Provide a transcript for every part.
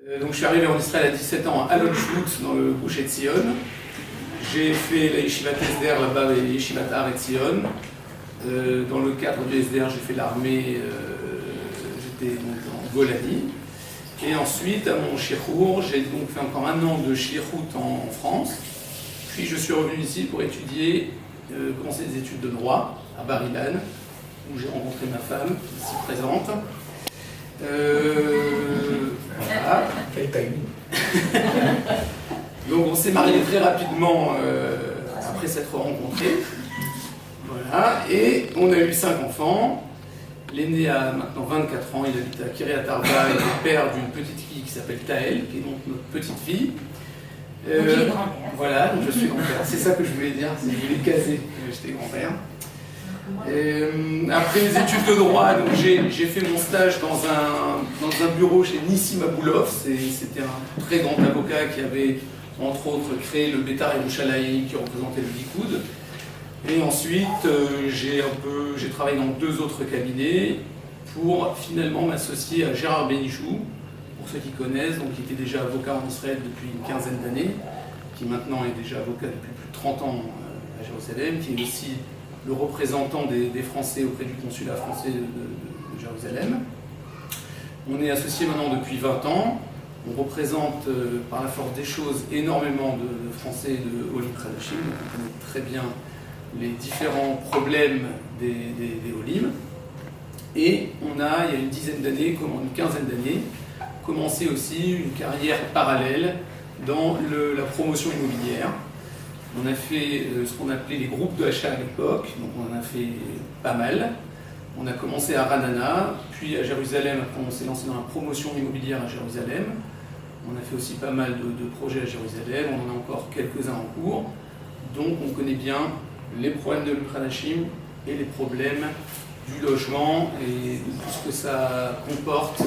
Donc je suis arrivé en Israël à 17 ans à Alon Shvut, dans le Gush Etzion. J'ai fait la Yeshivat SDR là-bas et Yeshivat Har Etzion. Dans le cadre du SDR, j'ai fait l'armée, j'étais donc en Golani. Et ensuite, à mon Shirhour, j'ai donc fait encore un an de Shirhout en France. Puis je suis revenu ici pour étudier, commencer des études de droit à Bar-Ilan, où j'ai rencontré ma femme, ici présente. Voilà. Quel timing. Donc on s'est mariés très rapidement après s'être rencontrés. Voilà. Et on a eu 5 enfants. L'aîné a maintenant 24 ans, il habite à Kiryat Arba, il est le père d'une petite fille qui s'appelle Taël, qui est donc notre petite fille. Donc il est grand-père. Voilà, donc je suis grand-père. C'est ça que je voulais dire, c'est que je voulais caser que j'étais grand-père. Après les études de droit, j'ai fait mon stage dans un bureau chez Nissim Aboulov. C'était un très grand avocat qui avait, entre autres, créé le Betar Yerushalayim qui représentait le Likoud. Et ensuite, j'ai travaillé dans 2 autres cabinets pour finalement m'associer à Gérard Benichou, pour ceux qui connaissent, donc qui était déjà avocat en Israël depuis une quinzaine d'années, qui maintenant est déjà avocat depuis plus de 30 ans à Jérusalem, qui est aussi le représentant des Français auprès du consulat français de Jérusalem. On est associés maintenant depuis 20 ans. On représente par la force des choses énormément de Français de Olim Khadashim, donc on connaît très bien les différents problèmes des Olim. Et on a, il y a une dizaine d'années, une quinzaine d'années, commencé aussi une carrière parallèle dans la promotion immobilière. On a fait ce qu'on appelait les groupes de achat à l'époque, donc on en a fait pas mal. On a commencé à Ranana, puis à Jérusalem, après on s'est lancé dans la promotion immobilière à Jérusalem. On a fait aussi pas mal de projets à Jérusalem, on en a encore quelques-uns en cours. Donc on connaît bien les problèmes de l'Ukranachim et les problèmes du logement et de tout ce que ça comporte,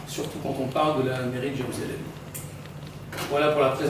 surtout quand on parle de la mairie de Jérusalem. Voilà pour la présentation.